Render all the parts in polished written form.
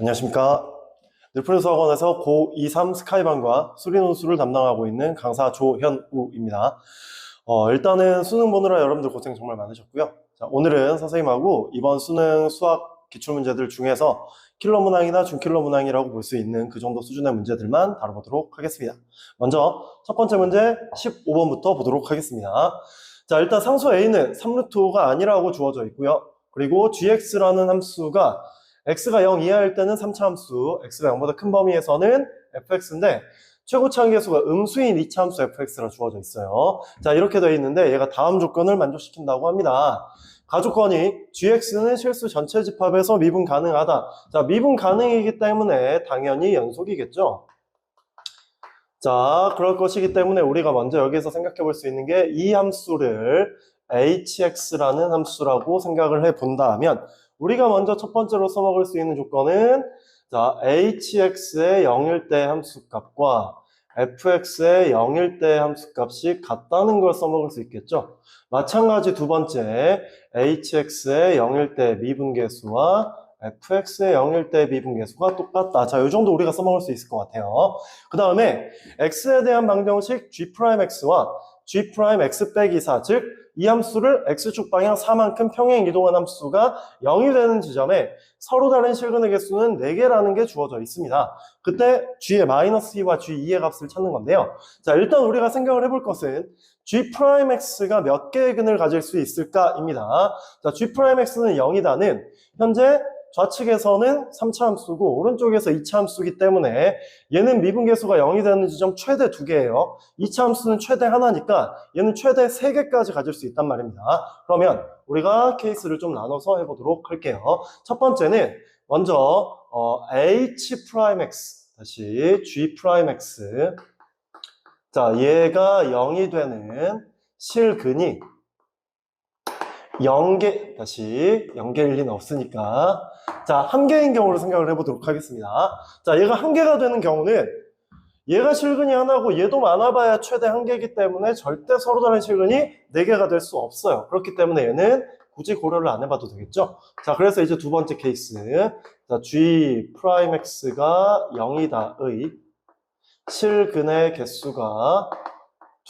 안녕하십니까. 늘프로수학원에서 고23 스카이반과 수리 논술을 담당하고 있는 강사 조현우입니다. 일단은 수능 보느라 여러분들 고생 정말 많으셨고요. 자, 오늘은 선생님하고 이번 수능 수학 기출문제들 중에서 킬러 문항이나 준킬러 문항이라고 볼 수 있는 그 정도 수준의 문제들만 다뤄보도록 하겠습니다. 먼저 첫 번째 문제 15번부터 보도록 하겠습니다. 자, 일단 상수 a는 3루트5가 아니라고 주어져 있고요. 그리고 gx라는 함수가 x가 0 이하일 때는 3차 함수, x가 0보다 큰 범위에서는 fx인데 최고차 한계수가 음수인 2차 함수 fx라 주어져 있어요. 자, 이렇게 되어 있는데 얘가 다음 조건을 만족시킨다고 합니다. 가조건이 gx는 실수 전체 집합에서 미분 가능하다. 자, 미분 가능이기 때문에 당연히 연속이겠죠. 자, 그럴 것이기 때문에 우리가 먼저 여기서 생각해 볼 수 있는 게 이 함수를 hx라는 함수라고 생각을 해 본다면 우리가 먼저 첫 번째로 써먹을 수 있는 조건은 자, hx의 0일 때 함수값과 fx의 0일 때 함수값이 같다는 걸 써먹을 수 있겠죠. 마찬가지 두 번째 hx의 0일 때 미분계수와 fx의 0일 때 미분계수가 똑같다. 자, 이 정도 우리가 써먹을 수 있을 것 같아요. 그 다음에 x에 대한 방정식 g'x와 g'x 빼기 4, 즉 이 함수를 x축 방향 4만큼 평행 이동한 함수가 0이 되는 지점에 서로 다른 실근의 개수는 4개라는 게 주어져 있습니다. 그때 g의 -2와 g2의 값을 찾는 건데요. 자, 일단 우리가 생각을 해볼 것은 g'x가 몇 개의 근을 가질 수 있을까입니다. 자, g'x는 0이다는 현재 좌측에서는 3차 함수고 오른쪽에서 2차 함수이기 때문에 얘는 미분계수가 0이 되는 지점 최대 2개예요. 2차 함수는 최대 하나니까 얘는 최대 3개까지 가질 수 있단 말입니다. 그러면 우리가 케이스를 좀 나눠서 해보도록 할게요. 첫 번째는 먼저 h'x 다시 g'x 자, 얘가 0이 되는 실근이 0개, 다시 0개일 리는 없으니까 자, 1개인 경우로 생각을 해보도록 하겠습니다. 자, 얘가 1개가 되는 경우는 얘가 실근이 하나고 얘도 많아봐야 최대 1개이기 때문에 절대 서로 다른 실근이 4개가 될 수 없어요. 그렇기 때문에 얘는 굳이 고려를 안 해봐도 되겠죠. 자, 그래서 이제 두 번째 케이스 자, g'x가 0이다의 실근의 개수가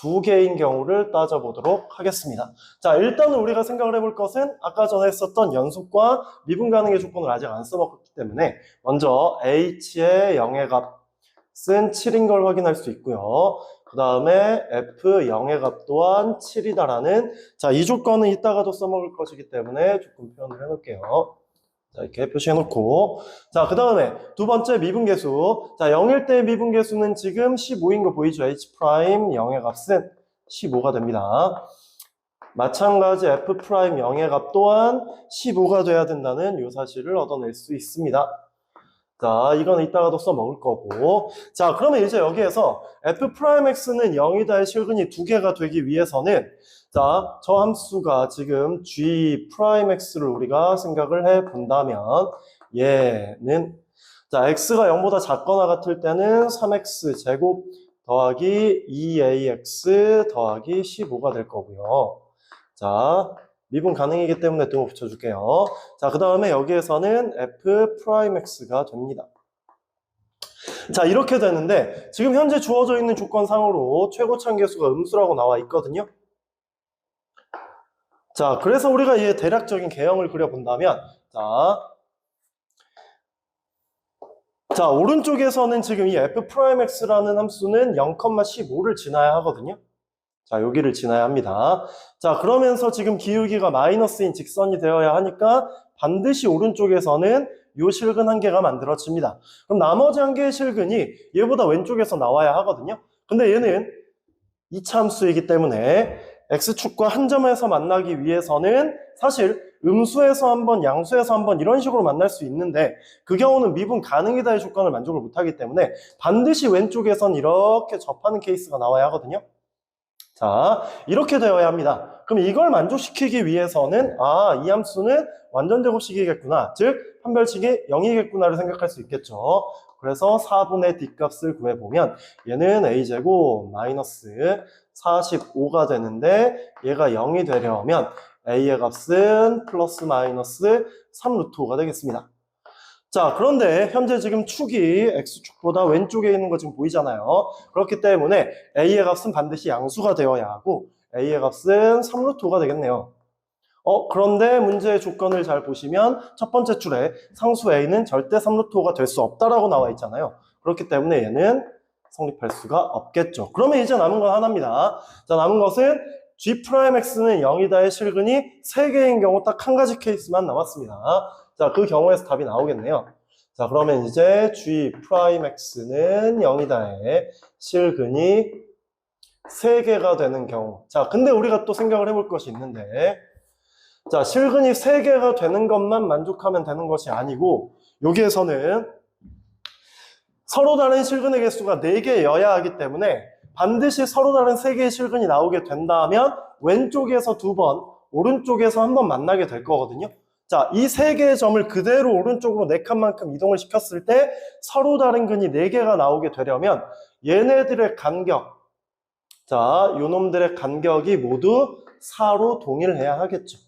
2개인 경우를 따져보도록 하겠습니다. 자, 일단은 우리가 생각을 해볼 것은 아까 전에 했었던 연속과 미분 가능의 조건을 아직 안 써먹었기 때문에 먼저 h의 0의 값은 7인 걸 확인할 수 있고요. 그 다음에 f 0의 값 또한 7이다라는 자, 이 조건은 이따가도 써먹을 것이기 때문에 조금 표현을 해놓을게요. 자, 이렇게 표시해놓고 자, 그 다음에 두 번째 미분계수 자, 0일 때 미분계수는 지금 15인 거 보이죠? h' 0의 값은 15가 됩니다. 마찬가지 f' 0의 값 또한 15가 돼야 된다는 이 사실을 얻어낼 수 있습니다. 자, 이건 이따가도 써먹을 거고 자, 그러면 이제 여기에서 f'x는 0이다의 실근이 2개가 되기 위해서는 자, 저 함수가 지금 g'x를 우리가 생각을 해 본다면 얘는 자, x가 0보다 작거나 같을 때는 3x 제곱 더하기 2ax 더하기 15가 될 거고요. 자, 미분 가능이기 때문에 또 붙여줄게요. 자, 그 다음에 여기에서는 f'x가 됩니다. 자, 이렇게 되는데 지금 현재 주어져 있는 조건상으로 최고차 한계수가 음수라고 나와 있거든요. 자, 그래서 우리가 이 대략적인 개형을 그려본다면 자, 오른쪽에서는 지금 이 f'x라는 함수는 0,15를 지나야 하거든요. 자, 여기를 지나야 합니다. 자, 그러면서 지금 기울기가 마이너스인 직선이 되어야 하니까 반드시 오른쪽에서는 요 실근 한 개가 만들어집니다. 그럼 나머지 한 개의 실근이 얘보다 왼쪽에서 나와야 하거든요. 근데 얘는 2차 함수이기 때문에 x축과 한 점에서 만나기 위해서는 사실 음수에서 한 번, 양수에서 한 번 이런 식으로 만날 수 있는데 그 경우는 미분 가능이다의 조건을 만족을 못하기 때문에 반드시 왼쪽에선 이렇게 접하는 케이스가 나와야 하거든요. 자, 이렇게 되어야 합니다. 그럼 이걸 만족시키기 위해서는 이 함수는 완전제곱식이겠구나. 즉 판별식이 0이겠구나를 생각할 수 있겠죠. 그래서 4분의 d값을 구해보면 얘는 a제곱 마이너스 45가 되는데 얘가 0이 되려면 a의 값은 플러스 마이너스 3루트 5가 되겠습니다. 자, 그런데 현재 지금 축이 x축보다 왼쪽에 있는 거 지금 보이잖아요. 그렇기 때문에 a의 값은 반드시 양수가 되어야 하고 a의 값은 3루트가 되겠네요. 그런데 문제의 조건을 잘 보시면 첫 번째 줄에 상수 a는 절대 3루트가 될 수 없다라고 나와 있잖아요. 그렇기 때문에 얘는 성립할 수가 없겠죠. 그러면 이제 남은 건 하나입니다. 자, 남은 것은 G'X는 0이다의 실근이 3개인 경우 딱 한 가지 케이스만 남았습니다. 자, 그 경우에서 답이 나오겠네요. 자, 그러면 이제 G'X는 0이다의 실근이 3개가 되는 경우. 자, 근데 우리가 또 생각을 해볼 것이 있는데, 자, 실근이 3개가 되는 것만 만족하면 되는 것이 아니고, 여기에서는 서로 다른 실근의 개수가 4개여야 하기 때문에 반드시 서로 다른 3개의 실근이 나오게 된다면 왼쪽에서 2번, 오른쪽에서 1번 만나게 될 거거든요. 자, 이 3개의 점을 그대로 오른쪽으로 4칸만큼 이동을 시켰을 때 서로 다른 근이 4개가 나오게 되려면 얘네들의 간격, 자, 요놈들의 간격이 모두 4로 동일해야 하겠죠.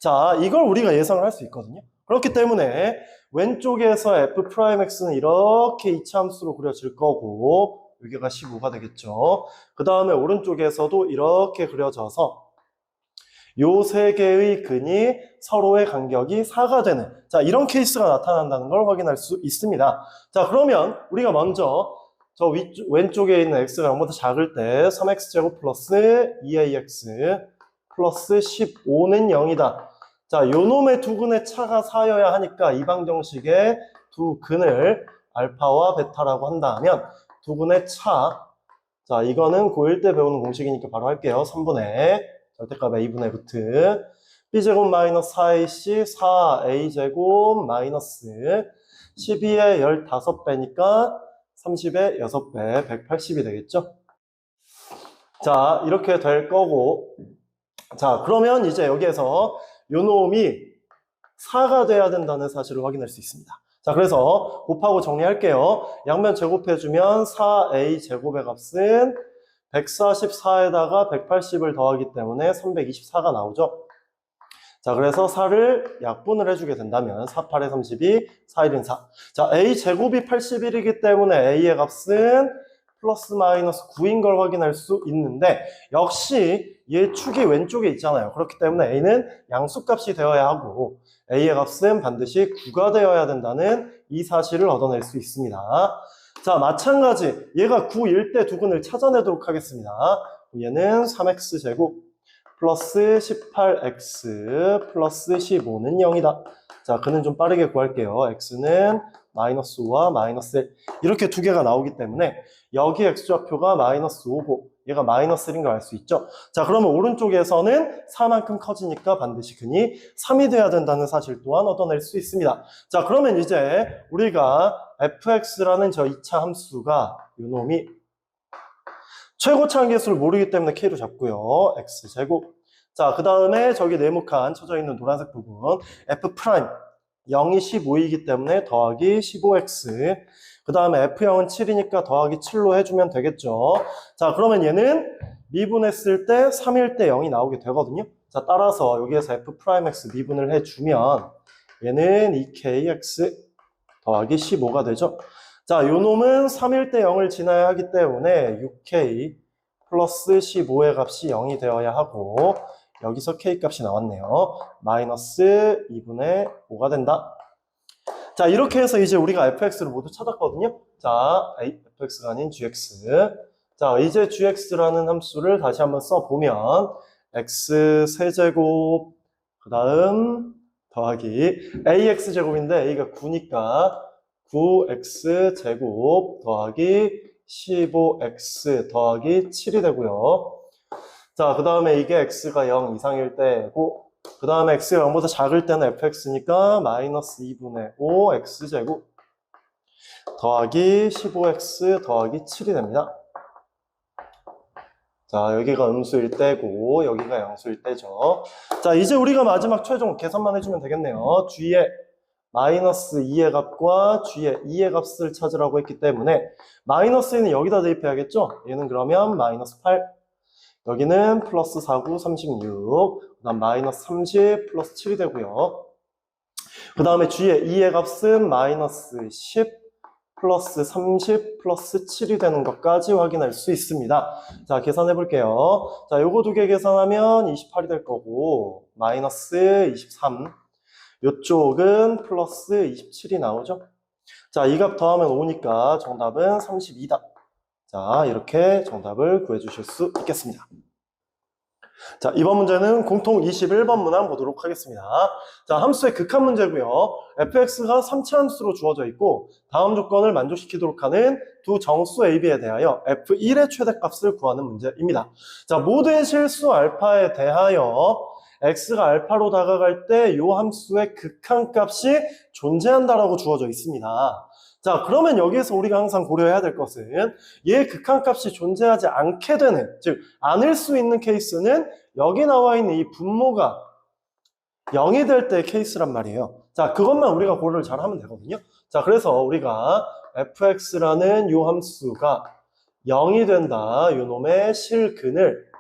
자, 이걸 우리가 예상을 할 수 있거든요. 그렇기 때문에 왼쪽에서 F'X는 이렇게 이차함수로 그려질 거고 여기가 15가 되겠죠. 그 다음에 오른쪽에서도 이렇게 그려져서 요 3개의 근이 서로의 간격이 4가 되는, 자, 이런 케이스가 나타난다는 걸 확인할 수 있습니다. 자, 그러면 우리가 먼저 저 왼쪽에 있는 x가 0보다 작을 때 3x제곱 플러스 2ax 플러스 15는 0이다. 자, 요놈의 두 근의 차가 4여야 하니까 이 방정식의 두 근을 알파와 베타라고 한다면 두 근의 차, 자, 이거는 고1 때 배우는 공식이니까 바로 할게요. 3분의 절대값 a분의 루트 b제곱 마이너스 4ac 4a제곱 마이너스 12의 15배니까 30의 6배 180이 되겠죠. 자, 이렇게 될 거고, 자, 그러면 이제 여기에서 요 놈이 4가 돼야 된다는 사실을 확인할 수 있습니다. 자, 그래서 곱하고 정리할게요. 양면 제곱해주면 4a 제곱의 값은 144에다가 180을 더하기 때문에 324가 나오죠. 자, 그래서 4를 약분을 해주게 된다면 4, 8에 32, 4, 1은 4. 자, a 제곱이 81이기 때문에 a의 값은 플러스 마이너스 9인 걸 확인할 수 있는데 역시 얘 축이 왼쪽에 있잖아요. 그렇기 때문에 a는 양수값이 되어야 하고 a의 값은 반드시 9가 되어야 된다는 이 사실을 얻어낼 수 있습니다. 자, 마찬가지 얘가 9일 때 두 근을 찾아내도록 하겠습니다. 얘는 3x제곱 플러스 18x 플러스 15는 0이다. 자, 그는 좀 빠르게 구할게요. x는 마이너스 5와 마이너스 1 이렇게 두 개가 나오기 때문에 여기 x좌표가 마이너스 5고 얘가 마이너스 1인 걸 알 수 있죠. 자, 그러면 오른쪽에서는 4만큼 커지니까 반드시 근이 3이 돼야 된다는 사실 또한 얻어낼 수 있습니다. 자, 그러면 이제 우리가 fx라는 저 2차 함수가 요놈이 최고차 한계수를 모르기 때문에 k로 잡고요. x제곱. 자, 그 다음에 저기 네모칸 쳐져 있는 노란색 부분 f' 0이 15이기 때문에 더하기 15x. 그 다음에 f0은 7이니까 더하기 7로 해주면 되겠죠. 자, 그러면 얘는 미분했을 때 3일 때 0이 나오게 되거든요. 자, 따라서 여기에서 f'x 미분을 해주면 얘는 2kx 더하기 15가 되죠. 자, 요 놈은 3일 때 0을 지나야 하기 때문에 6k 플러스 15의 값이 0이 되어야 하고 여기서 k 값이 나왔네요. 마이너스 2분의 5가 된다. 자, 이렇게 해서 이제 우리가 fx를 모두 찾았거든요. 자, fx가 아닌 gx. 자, 이제 gx라는 함수를 다시 한번 써보면 x 세제곱 그 다음 더하기 ax제곱인데 a가 9니까 9x제곱 더하기 15x 더하기 7이 되고요. 자, 그 다음에 이게 x가 0 이상일 때고 그 다음에 x가 0보다 작을 때는 fx니까 마이너스 2분의 5 x제곱 더하기 15x 더하기 7이 됩니다. 자, 여기가 음수일 때고 여기가 양수일 때죠. 자, 이제 우리가 마지막 최종 계산만 해주면 되겠네요. g의 마이너스 2의 값과 g의 2의 값을 찾으라고 했기 때문에 마이너스 2는 여기다 대입해야겠죠? 얘는 그러면 마이너스 8 여기는 플러스 4, 9, 36 그 다음 마이너스 30 플러스 7이 되고요. 그 다음에 G의 2의 값은 마이너스 10 플러스 30 플러스 7이 되는 것까지 확인할 수 있습니다. 자, 계산해 볼게요. 자, 요거 두 개 계산하면 28이 될 거고 마이너스 23, 요쪽은 플러스 27이 나오죠. 자, 이 값 더하면 5니까 정답은 32다. 자, 이렇게 정답을 구해 주실 수 있겠습니다. 자, 이번 문제는 공통 21번 문항 보도록 하겠습니다. 자, 함수의 극한 문제고요. fx가 3차 함수로 주어져 있고 다음 조건을 만족시키도록 하는 두 정수 AB에 대하여 f1의 최대값을 구하는 문제입니다. 자, 모든 실수 알파에 대하여 x가 알파로 다가갈 때 이 함수의 극한값이 존재한다라고 주어져 있습니다. 자, 그러면 여기에서 우리가 항상 고려해야 될 것은 얘의 극한값이 존재하지 않게 되는, 즉 않을 수 있는 케이스는 여기 나와 있는 이 분모가 0이 될 때의 케이스란 말이에요. 자, 그것만 우리가 고려를 잘 하면 되거든요. 자, 그래서 우리가 fx라는 이 함수가 0이 된다, 요 놈의 실근을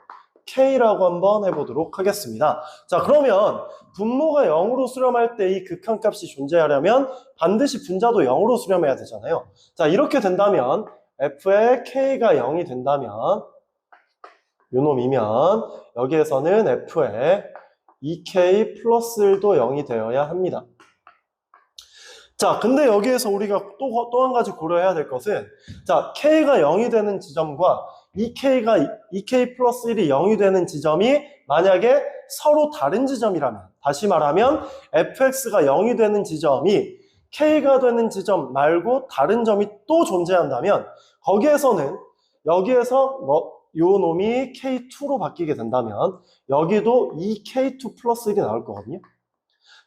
K라고 한번 해보도록 하겠습니다. 자, 그러면 분모가 0으로 수렴할 때 이 극한값이 존재하려면 반드시 분자도 0으로 수렴해야 되잖아요. 자, 이렇게 된다면 f의 K가 0이 된다면 요 놈이면 여기에서는 f의 2K 플러스 1도 0이 되어야 합니다. 자, 근데 여기에서 우리가 또 한 가지 고려해야 될 것은, 자, K가 0이 되는 지점과 2K 플러스 1이 0이 되는 지점이 만약에 서로 다른 지점이라면, 다시 말하면 fx가 0이 되는 지점이 K가 되는 지점 말고 다른 점이 또 존재한다면, 거기에서는 여기에서 요 놈이 K2로 바뀌게 된다면 여기도 2K2 플러스 1이 나올 거거든요.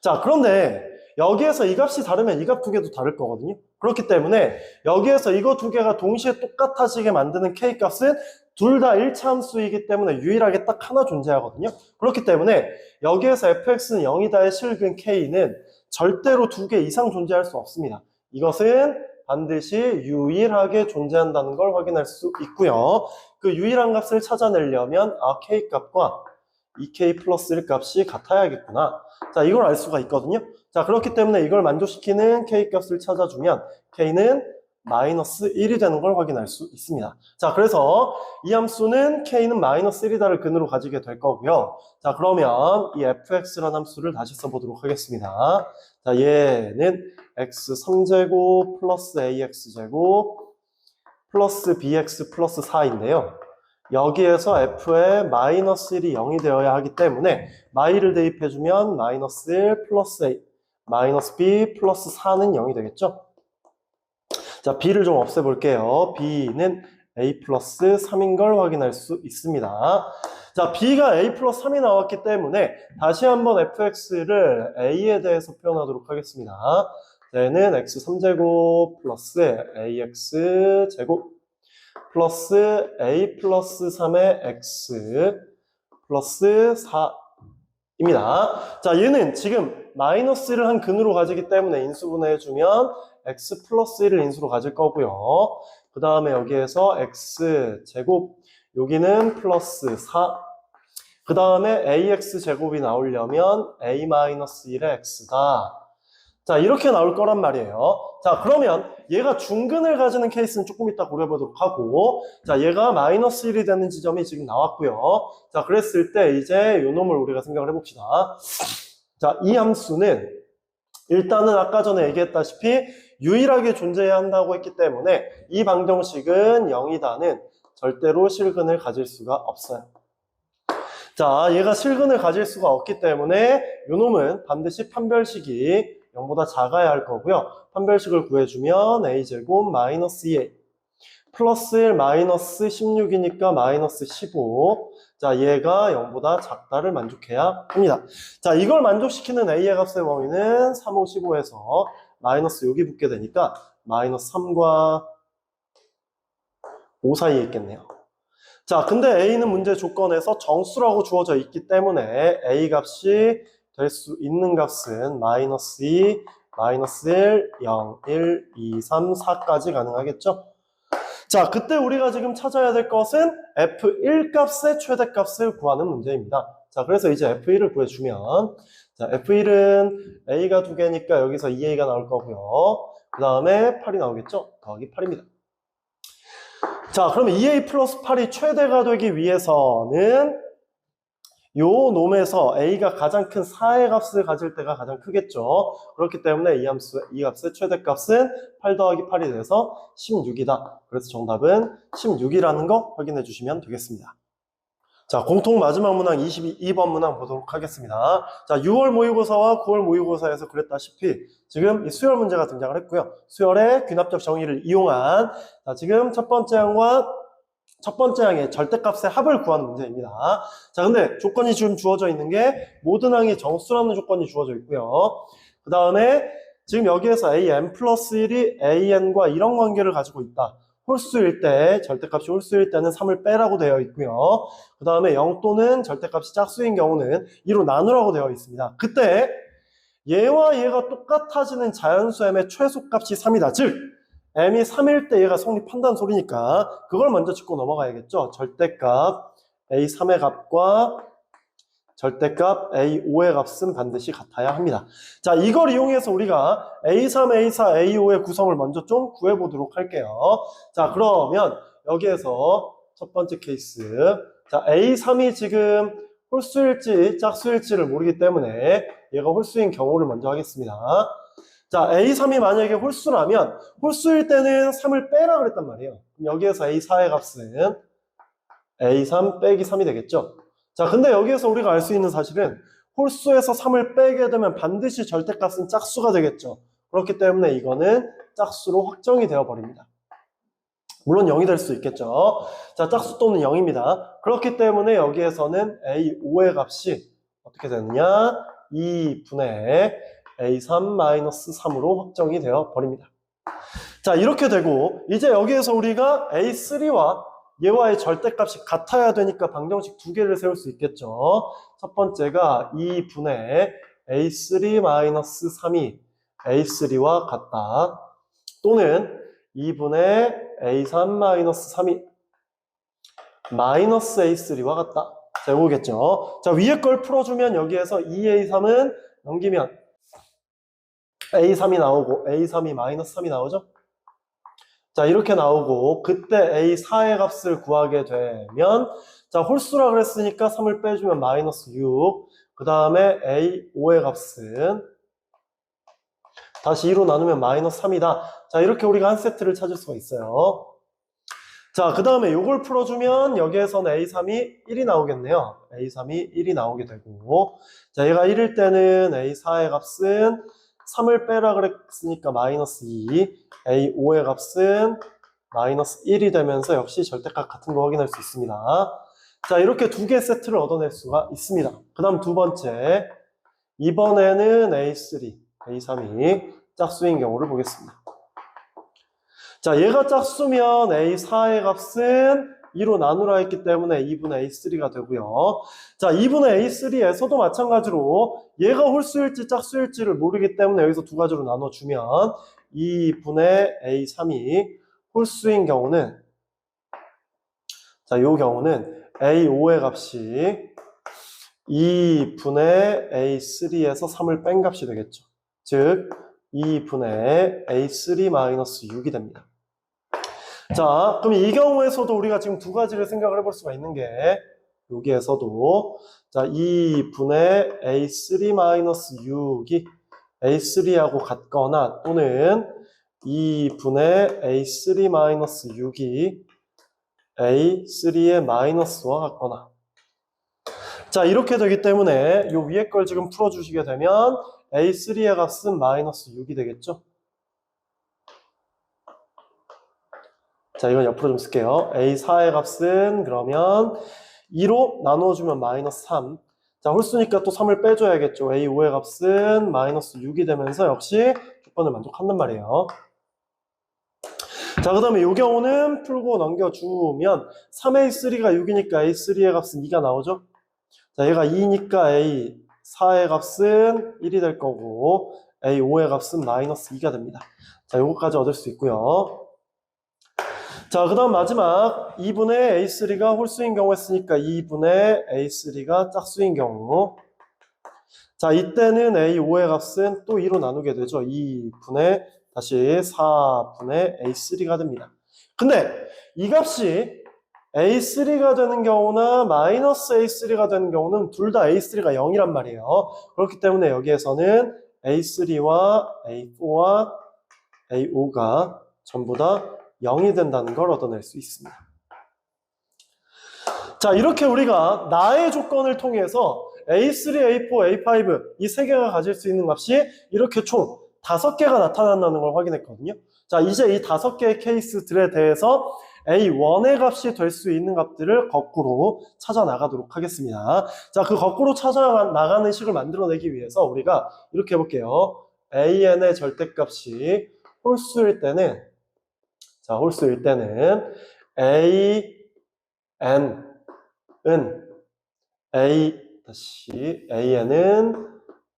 자, 그런데 여기에서 이 값이 다르면 이 값 두 개도 다를 거거든요. 그렇기 때문에 여기에서 이거 두 개가 동시에 똑같아지게 만드는 K값은 둘 다 1차 함수이기 때문에 유일하게 딱 하나 존재하거든요. 그렇기 때문에 여기에서 fx는 0이다의 실근 K는 절대로 두 개 이상 존재할 수 없습니다. 이것은 반드시 유일하게 존재한다는 걸 확인할 수 있고요. 그 유일한 값을 찾아내려면 K값과 2K 플러스 1 값이 같아야겠구나. 자, 이걸 알 수가 있거든요. 자, 그렇기 때문에 이걸 만족시키는 K값을 찾아주면 K는 마이너스 1이 되는 걸 확인할 수 있습니다. 자, 그래서 이 함수는 K는 마이너스 1이다를 근으로 가지게 될 거고요. 자, 그러면 이 fx라는 함수를 다시 써보도록 하겠습니다. 자, 얘는 x3제곱 플러스 ax제곱 플러스 bx 플러스 4인데요. 여기에서 f의 마이너스 1이 0이 되어야 하기 때문에 마이를 대입해주면 마이너스 1 플러스 a 마이너스 b 플러스 4는 0이 되겠죠? 자, b를 좀 없애볼게요. b는 a 플러스 3인 걸 확인할 수 있습니다. 자, b가 a 플러스 3이 나왔기 때문에 다시 한번 fx를 a에 대해서 표현하도록 하겠습니다. 얘는 x3제곱 플러스 ax제곱 플러스 a 플러스 3의 x 플러스 4입니다. 자, 얘는 지금 마이너스 1을 한 근으로 가지기 때문에 인수분해해주면 x 플러스 1을 인수로 가질 거고요. 그 다음에 여기에서 x제곱, 여기는 플러스 4. 그 다음에 ax제곱이 나오려면 a 마이너스 1의 x다. 자, 이렇게 나올 거란 말이에요. 자, 그러면 얘가 중근을 가지는 케이스는 조금 이따 고려해보도록 하고, 자, 얘가 마이너스 1이 되는 지점이 지금 나왔고요. 자, 그랬을 때 이제 요 놈을 우리가 생각을 해봅시다. 자, 이 함수는 일단은 아까 전에 얘기했다시피 유일하게 존재해야 한다고 했기 때문에 이 방정식은 0이다는 절대로 실근을 가질 수가 없어요. 자, 얘가 실근을 가질 수가 없기 때문에 요 놈은 반드시 판별식이 0보다 작아야 할 거고요. 판별식을 구해주면 a제곱 마이너스 2a 플러스 1 마이너스 16이니까 마이너스 15. 자, 얘가 0보다 작다를 만족해야 합니다. 자, 이걸 만족시키는 a의 값의 범위는 3, 5, 15에서 마이너스 여기 붙게 되니까 마이너스 3과 5 사이에 있겠네요. 자, 근데 a는 문제 조건에서 정수라고 주어져 있기 때문에 a 값이 될 수 있는 값은 마이너스 2, 마이너스 1, 0, 1, 2, 3, 4까지 가능하겠죠? 자, 그때 우리가 지금 찾아야 될 것은 f1 값의 최대값을 구하는 문제입니다. 자, 그래서 이제 f1을 구해주면, 자, F1은 A가 2개니까 여기서 2A가 나올 거고요. 그 다음에 8이 나오겠죠? 더하기 8입니다. 자, 그러면 2A 플러스 8이 최대가 되기 위해서는 요 놈에서 A가 가장 큰 4의 값을 가질 때가 가장 크겠죠. 그렇기 때문에 이 값의 최대값은 8 더하기 8이 돼서 16이다. 그래서 정답은 16이라는 거 확인해 주시면 되겠습니다. 자, 공통 마지막 문항 22번 문항 보도록 하겠습니다. 자, 6월 모의고사와 9월 모의고사에서 그랬다시피 지금 이 수열 문제가 등장을 했고요. 수열의 귀납적 정의를 이용한 자, 지금 첫 번째 항의 절대값의 합을 구하는 문제입니다. 자, 근데 조건이 지금 주어져 있는 게 모든 항이 정수라는 조건이 주어져 있고요. 그 다음에 지금 여기에서 an 플러스 1이 an과 이런 관계를 가지고 있다. 홀수일 때, 절대값이 홀수일 때는 3을 빼라고 되어 있고요. 그 다음에 0 또는 절대값이 짝수인 경우는 2로 나누라고 되어 있습니다. 그때 얘와 얘가 똑같아지는 자연수 m의 최소값이 3이다. 즉 m이 3일 때 얘가 성립한다는 소리니까 그걸 먼저 짚고 넘어가야겠죠. 절대값 a3의 값과 절대값 a5의 값은 반드시 같아야 합니다. 자, 이걸 이용해서 우리가 a3, a4, a5의 구성을 먼저 좀 구해보도록 할게요. 자, 그러면 여기에서 첫 번째 케이스. 자, a3이 지금 홀수일지 짝수일지를 모르기 때문에 얘가 홀수인 경우를 먼저 하겠습니다. 자, a3이 만약에 홀수라면 홀수일 때는 3을 빼라 그랬단 말이에요. 여기에서 a4의 값은 a3 빼기 3이 되겠죠. 자, 근데 여기에서 우리가 알 수 있는 사실은 홀수에서 3을 빼게 되면 반드시 절대값은 짝수가 되겠죠. 그렇기 때문에 이거는 짝수로 확정이 되어버립니다. 물론 0이 될 수 있겠죠. 자, 짝수 또는 0입니다. 그렇기 때문에 여기에서는 a5의 값이 어떻게 되느냐? 2분의 a3-3으로 확정이 되어버립니다. 자, 이렇게 되고 이제 여기에서 우리가 a3와 얘와의 절대값이 같아야 되니까 방정식 두 개를 세울 수 있겠죠. 첫 번째가 2분의 a3-3이 a3와 같다. 또는 2분의 a3-3이 마이너스 a3와 같다. 자, 이거겠죠. 자, 위에 걸 풀어주면 여기에서 2a3은 넘기면 a3이 나오고 a3이 마이너스 3이 나오죠. 자, 이렇게 나오고 그때 a4의 값을 구하게 되면 자, 홀수라 그랬으니까 3을 빼주면 마이너스 6. 그 다음에 a5의 값은 다시 2로 나누면 마이너스 3이다. 자, 이렇게 우리가 한 세트를 찾을 수가 있어요. 자, 그 다음에 이걸 풀어주면 여기에서는 a3이 1이 나오겠네요. a3이 1이 나오게 되고 자, 얘가 1일 때는 a4의 값은 3을 빼라 그랬으니까 마이너스 2, a5의 값은 마이너스 1이 되면서 역시 절대값 같은 거 확인할 수 있습니다. 자, 이렇게 두 개 세트를 얻어낼 수가 있습니다. 그 다음 두 번째, 이번에는 a3, a3이 짝수인 경우를 보겠습니다. 자, 얘가 짝수면 a4의 값은 2로 나누라 했기 때문에 2분의 a3가 되고요. 자, 2분의 a3에서도 마찬가지로 얘가 홀수일지 짝수일지를 모르기 때문에 여기서 두 가지로 나눠주면 2분의 a3이 홀수인 경우는 자, 요 경우는 a5의 값이 2분의 a3에서 3을 뺀 값이 되겠죠. 즉 2분의 a3-6이 됩니다. 자, 그럼 이 경우에서도 우리가 지금 두 가지를 생각을 해볼 수가 있는 게 여기에서도 자, 2분의 a3-6이 a3하고 같거나 또는 2분의 a3-6이 a3의 마이너스와 같거나 자, 이렇게 되기 때문에 요 위에 걸 지금 풀어주시게 되면 a3의 값은 마이너스 6이 되겠죠. 자, 이건 옆으로 좀 쓸게요. a4의 값은 그러면 2로 나누어주면 마이너스 3. 자, 홀수니까 또 3을 빼줘야겠죠. a5의 값은 마이너스 6이 되면서 역시 조건을 만족한단 말이에요. 자, 그 다음에 이 경우는 풀고 넘겨주면 3a3가 6이니까 a3의 값은 2가 나오죠. 자, 얘가 2니까 a4의 값은 1이 될 거고 a5의 값은 마이너스 2가 됩니다. 자, 요거까지 얻을 수 있고요. 자, 그 다음 마지막 2분의 a3가 홀수인 경우 했으니까 2분의 a3가 짝수인 경우 자, 이때는 A5의 값은 또 2로 나누게 되죠. 2분의 다시 4분의 A3가 됩니다. 근데 이 값이 A3가 되는 경우나 마이너스 A3가 되는 경우는 둘 다 A3가 0이란 말이에요. 그렇기 때문에 여기에서는 A3와 A4와 A5가 전부 다 0이 된다는 걸 얻어낼 수 있습니다. 자, 이렇게 우리가 나의 조건을 통해서 A3, A4, A5 이 세 개가 가질 수 있는 값이 이렇게 총 5개가 나타난다는 걸 확인했거든요. 자, 이제 이 5개의 케이스들에 대해서 A1의 값이 될 수 있는 값들을 거꾸로 찾아 나가도록 하겠습니다. 자, 그 거꾸로 찾아 나가는 식을 만들어내기 위해서 우리가 이렇게 해볼게요. AN의 절대값이 홀수일 때는, 자, 홀수일 때는 AN은 AN은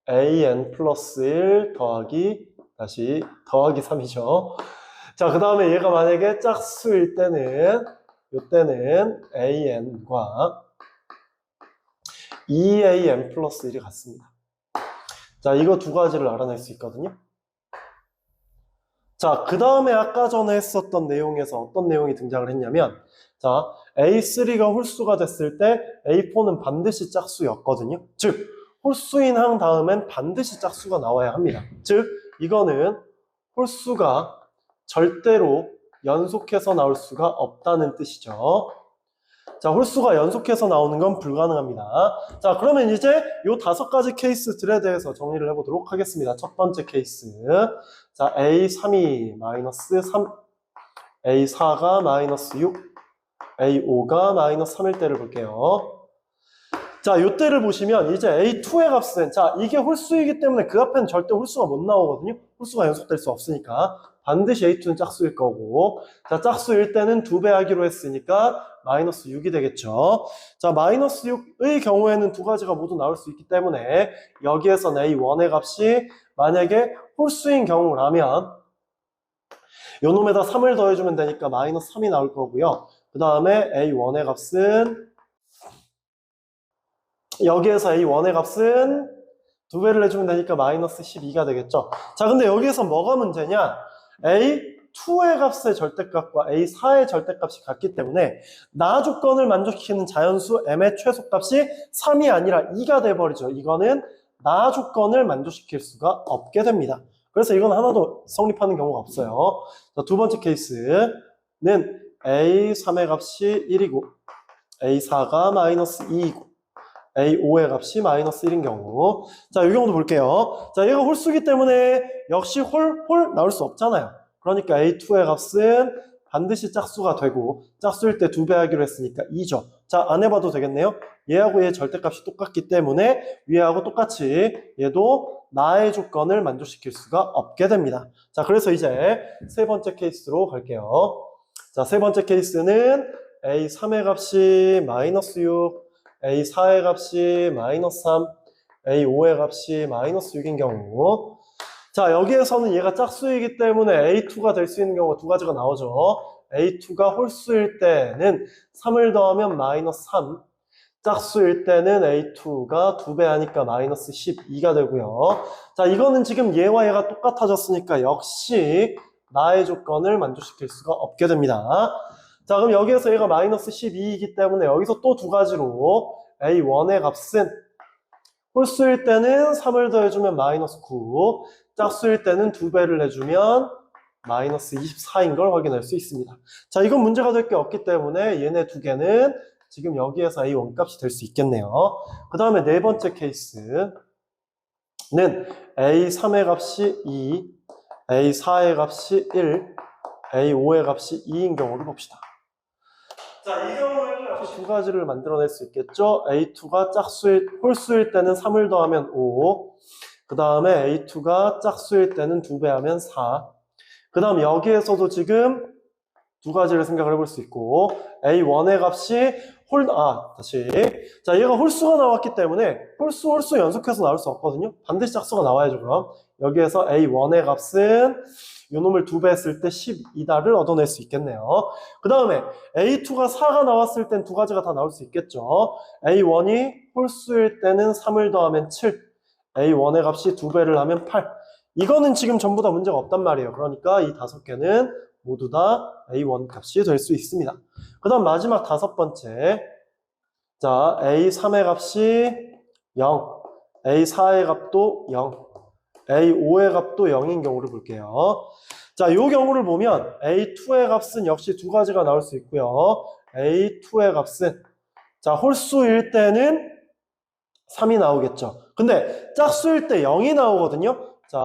AN 플러스 1 더하기 3이죠. 자, 그 다음에 얘가 만약에 짝수일 때는 이때는 AN과 2AN 플러스 1이 같습니다. 자, 이거 두 가지를 알아낼 수 있거든요. 자, 그 다음에 아까 전에 했었던 내용에서 어떤 내용이 등장을 했냐면, 자, A3가 홀수가 됐을 때 A4는 반드시 짝수였거든요. 즉, 홀수인 항 다음엔 반드시 짝수가 나와야 합니다. 즉, 이거는 홀수가 절대로 연속해서 나올 수가 없다는 뜻이죠. 자, 홀수가 연속해서 나오는 건 불가능합니다. 자, 그러면 이제 요 5가지 케이스들에 대해서 정리를 해보도록 하겠습니다. 첫 번째 케이스. 자, A3이 마이너스 3, A4가 마이너스 6, A5가 마이너스 3일 때를 볼게요. 자, 요 때를 보시면 이제 A2의 값은, 자, 이게 홀수이기 때문에 그 앞에는 절대 홀수가 못 나오거든요. 홀수가 연속될 수 없으니까. 반드시 A2는 짝수일 거고, 자, 짝수일 때는 2배 하기로 했으니까 마이너스 6이 되겠죠. 자, 마이너스 6의 경우에는 두 가지가 모두 나올 수 있기 때문에 여기에선 A1의 값이 만약에 홀수인 경우라면 요 놈에다 3을 더해주면 되니까 마이너스 3이 나올 거고요. 그 다음에 A1의 값은 여기에서 A1의 값은 2배를 해주면 되니까 마이너스 12가 되겠죠. 자, 근데 여기에서 뭐가 문제냐? A2의 값의 절대값과 A4의 절대값이 같기 때문에 나 조건을 만족시키는 자연수 M의 최소값이 3이 아니라 2가 돼버리죠. 이거는 나 조건을 만족시킬 수가 없게 됩니다. 그래서 이건 하나도 성립하는 경우가 없어요. 자, 두 번째 케이스는 A3의 값이 1이고 A4가 마이너스 2이고 A5의 값이 마이너스 1인 경우. 자, 이 경우도 볼게요. 자, 얘가 홀수기 때문에 역시 홀 나올 수 없잖아요. 그러니까 A2의 값은 반드시 짝수가 되고 짝수일 때 2배 하기로 했으니까 2죠. 자, 안 해봐도 되겠네요. 얘하고 얘 절대값이 똑같기 때문에 위하고 똑같이 얘도 나의 조건을 만족시킬 수가 없게 됩니다. 자, 그래서 이제 세 번째 케이스로 갈게요. 자, 세 번째 케이스는 A3의 값이 마이너스 6, A4의 값이 마이너스 3, A5의 값이 마이너스 6인 경우. 자, 여기에서는 얘가 짝수이기 때문에 A2가 될 수 있는 경우가 두 가지가 나오죠. A2가 홀수일 때는 3을 더하면 마이너스 3, 짝수일 때는 A2가 2배 하니까 마이너스 12가 되고요. 자, 이거는 지금 얘와 얘가 똑같아졌으니까 역시 나의 조건을 만족시킬 수가 없게 됩니다. 자, 그럼 여기에서 얘가 마이너스 12이기 때문에 여기서 또 두 가지로 A1의 값은 홀수일 때는 3을 더해주면 마이너스 9, 짝수일 때는 2배를 해주면 마이너스 24인 걸 확인할 수 있습니다. 자, 이건 문제가 될 게 없기 때문에 얘네 두 개는 지금 여기에서 A1 값이 될 수 있겠네요. 그 다음에 네 번째 케이스는 A3의 값이 2, A4의 값이 1, A5의 값이 2인 경우를 봅시다. 자, 이 경우에는 역시 두 가지를 만들어낼 수 있겠죠. A2가 홀수일 때는 3을 더하면 5, 그 다음에 A2가 짝수일 때는 2배 하면 4, 그 다음 여기에서도 지금 두 가지를 생각을 해볼 수 있고 A1의 값이 자, 얘가 홀수가 나왔기 때문에 홀수 연속해서 나올 수 없거든요. 반드시 짝수가 나와야죠. 그럼 여기에서 A1의 값은 요 놈을 2배 했을 때 12다를 얻어낼 수 있겠네요. 그 다음에 A2가 4가 나왔을 땐 두 가지가 다 나올 수 있겠죠. A1이 홀수일 때는 3을 더하면 7, A1의 값이 2배를 하면 8. 이거는 지금 전부 다 문제가 없단 말이에요. 그러니까 이 5개는 모두 다 A1 값이 될 수 있습니다. 그 다음 마지막 5번째. 자, A3의 값이 0, A4의 값도 0, A5의 값도 0인 경우를 볼게요. 자, 이 경우를 보면 A2의 값은 역시 두 가지가 나올 수 있고요. A2의 값은 자, 홀수일 때는 3이 나오겠죠. 근데 짝수일 때 0이 나오거든요. 자,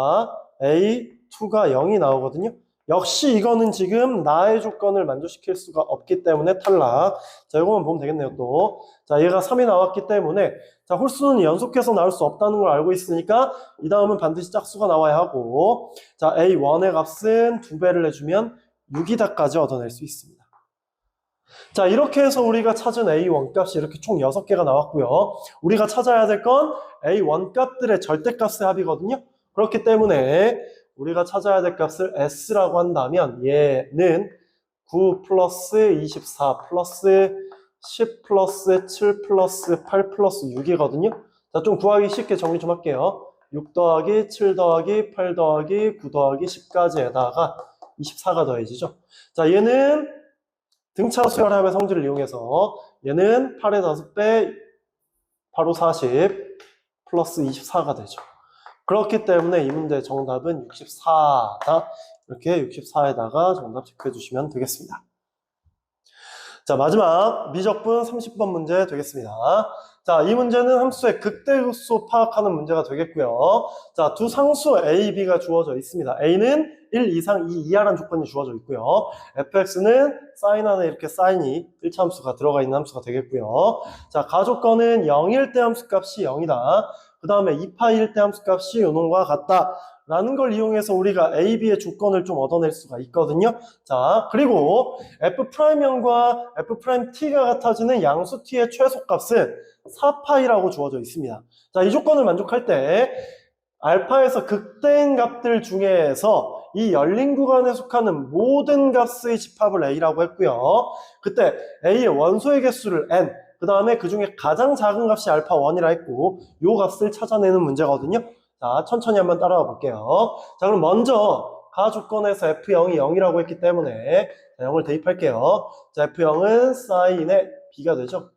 A2가 0이 나오거든요. 역시 이거는 지금 나의 조건을 만족시킬 수가 없기 때문에 탈락. 자, 이거만 보면 되겠네요, 또. 자, 얘가 3이 나왔기 때문에 자, 홀수는 연속해서 나올 수 없다는 걸 알고 있으니까 이 다음은 반드시 짝수가 나와야 하고 자, A1의 값은 2배를 해주면 6이다까지 얻어낼 수 있습니다. 자, 이렇게 해서 우리가 찾은 A1 값이 이렇게 총 6개가 나왔고요. 우리가 찾아야 될 건 A1 값들의 절대값의 합이거든요. 그렇기 때문에 우리가 찾아야 될 값을 S라고 한다면 얘는 9 플러스 24 플러스 10 플러스 7 플러스 8 플러스 6이거든요. 자, 좀 구하기 쉽게 정리 좀 할게요. 6 더하기 7 더하기 8 더하기 9 더하기 10까지에다가 24가 더해지죠. 자, 얘는 등차 수열합의 성질을 이용해서 얘는 8의 5배 바로 40 플러스 24가 되죠. 그렇기 때문에 이 문제의 정답은 64다. 이렇게 64에다가 정답 체크해 주시면 되겠습니다. 자, 마지막 미적분 30번 문제 되겠습니다. 자, 이 문제는 함수의 극대극소 파악하는 문제가 되겠고요. 자, 두 상수 A, B가 주어져 있습니다. A는 1 이상 2 이하라는 조건이 주어져 있고요. fx는 사인 안에 이렇게 사인이 1차 함수가 들어가 있는 함수가 되겠고요. 자, 가조건은 0일 때 함수값이 0이다. 그 다음에 2파일 때 함수값이 요놈과 같다. 라는 걸 이용해서 우리가 A, B의 조건을 좀 얻어낼 수가 있거든요. 자, 그리고 F'형과 F'T가 같아지는 양수 T의 최소값은 4파이라고 주어져 있습니다. 자, 이 조건을 만족할 때 알파에서 극대인 값들 중에서 이 열린 구간에 속하는 모든 값의 집합을 A라고 했고요. 그때 A의 원소의 개수를 N, 그 다음에 그 중에 가장 작은 값이 알파 1이라 했고 이 값을 찾아내는 문제거든요. 자, 천천히 한번 따라가 볼게요. 자, 그럼 먼저 가 조건에서 F0이 0이라고 했기 때문에 자, 0을 대입할게요. 자, F0은 사인의 B가 되죠.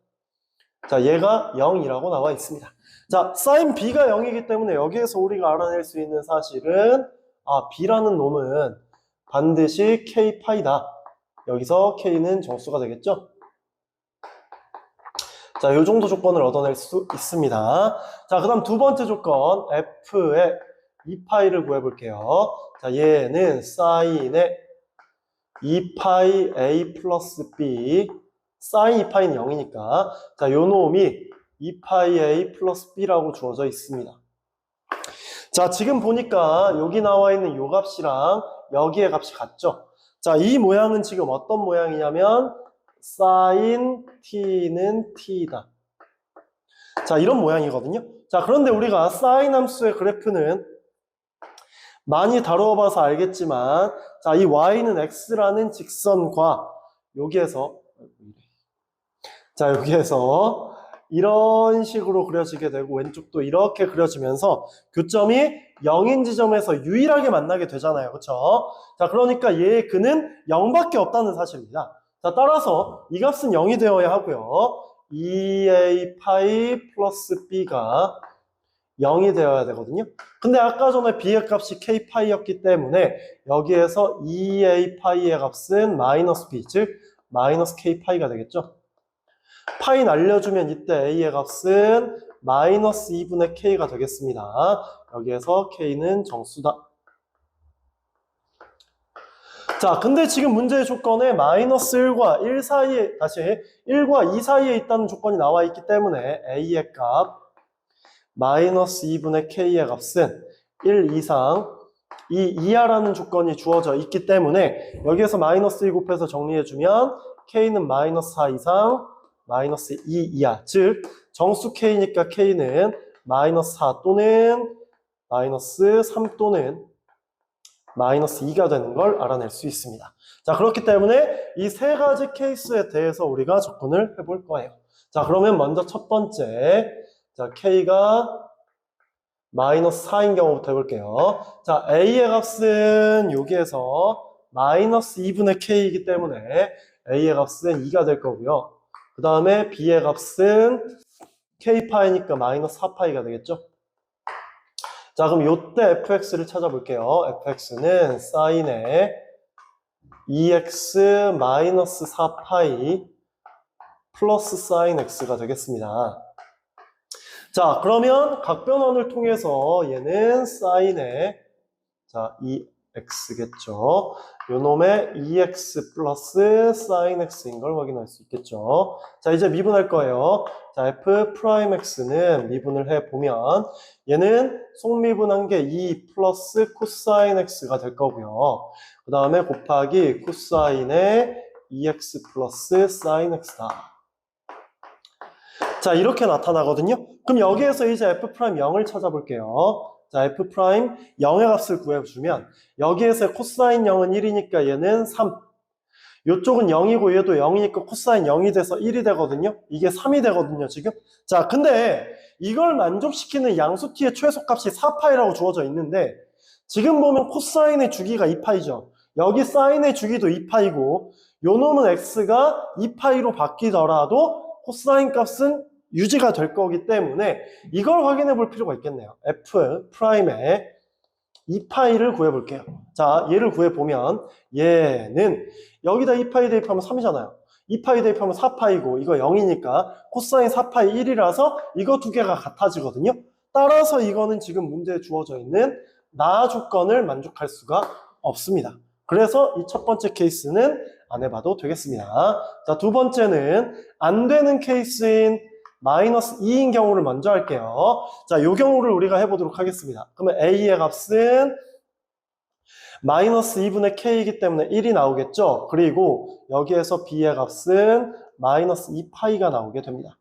자, 얘가 0이라고 나와 있습니다. 자, 사인 B가 0이기 때문에 여기에서 우리가 알아낼 수 있는 사실은 B라는 놈은 반드시 K파이다. 여기서 K는 정수가 되겠죠? 자, 요 정도 조건을 얻어낼 수 있습니다. 자, 그 다음 두 번째 조건, F의 2파이를 구해볼게요. 자, 얘는 사인의 2파이 A 플러스 B, 사인 2파이는 0이니까, 자, 요 놈이 2파이 A 플러스 B라고 주어져 있습니다. 자, 지금 보니까 여기 나와 있는 요 값이랑 여기의 값이 같죠? 자, 이 모양은 지금 어떤 모양이냐면, 사인 T는 T다. 자, 이런 모양이거든요. 자, 그런데 우리가 사인 함수의 그래프는 많이 다뤄봐서 알겠지만, 자, 이 Y는 X라는 직선과 여기에서 이런 식으로 그려지게 되고 왼쪽도 이렇게 그려지면서 교점이 0인 지점에서 유일하게 만나게 되잖아요. 그렇죠? 자, 그러니까 얘의 근은 0밖에 없다는 사실입니다. 자, 따라서 이 값은 0이 되어야 하고요. 2a 파이 플러스 b가 0이 되어야 되거든요. 근데 아까 전에 b의 값이 k 파이였기 때문에 여기에서 2a 파이의 값은 마이너스 b, 즉 마이너스 k 파이가 되겠죠. 파이 날려주면 이때 a의 값은 마이너스 2분의 k가 되겠습니다. 여기에서 k는 정수다. 자, 근데 지금 문제의 조건에 마이너스 1과 1 사이에, 다시 1과 2 사이에 있다는 조건이 나와 있기 때문에 a의 값 마이너스 2분의 k의 값은 1 이상 2 이하라는 조건이 주어져 있기 때문에 여기에서 마이너스 2 곱해서 정리해주면 k는 마이너스 4 이상 마이너스 2 이하, 즉 정수 k니까 k는 마이너스 4 또는 마이너스 3 또는 마이너스 2가 되는 걸 알아낼 수 있습니다. 자, 그렇기 때문에 이 세 가지 케이스에 대해서 우리가 접근을 해볼 거예요. 자, 그러면 먼저 첫 번째, 자, K가 마이너스 4인 경우부터 해볼게요. 자, A의 값은 여기에서 마이너스 2분의 K이기 때문에 A의 값은 2가 될 거고요. 그 다음에 B의 값은 K파이니까 마이너스 4파이가 되겠죠? 자, 그럼 요때 fx를 찾아볼게요. fx는 사인의 2x 마이너스 4파이 플러스 사인 x가 되겠습니다. 자, 그러면 각변환을 통해서 얘는 사인의 자, 2x겠죠. 요 놈의 2x 플러스 사인 x인 걸 확인할 수 있겠죠. 자, 이제 미분할 거예요. 자, f 프라임 x는 미분을 해보면 얘는 속미분한 게 2 플러스 코사인 x가 될 거고요. 그 다음에 곱하기 코사인의 2x 플러스 사인 x다. 자, 이렇게 나타나거든요. 그럼 여기에서 이제 f 프라임 0을 찾아볼게요. 자, f 프라임 0의 값을 구해주면 여기에서 코사인 0은 1이니까 얘는 3. 이쪽은 0이고 얘도 0이니까 코사인 0이 돼서 1이 되거든요. 이게 3이 되거든요, 지금. 자, 근데 이걸 만족시키는 양수 t의 최소값이 4파이라고 주어져 있는데 지금 보면 코사인의 주기가 2파이죠. 여기 사인의 주기도 2파이고 요 놈은 x가 2파이로 바뀌더라도 코사인 값은 유지가 될 거기 때문에 이걸 확인해 볼 필요가 있겠네요. f 프라임의 2파이를 구해볼게요. 자, 얘를 구해보면 얘는 여기다 2파이 대입하면 3이잖아요. 2파이 대입하면 4파이고 이거 0이니까 코사인 4파이 1이라서 이거 두 개가 같아지거든요. 따라서 이거는 지금 문제에 주어져 있는 나 조건을 만족할 수가 없습니다. 그래서 이 첫 번째 케이스는 안 해봐도 되겠습니다. 자, 두 번째는 안 되는 케이스인 마이너스 2인 경우를 먼저 할게요. 자, 요 경우를 우리가 해보도록 하겠습니다. 그러면 A의 값은 마이너스 2분의 K이기 때문에 1이 나오겠죠? 그리고 여기에서 B의 값은 마이너스 2파이가 나오게 됩니다.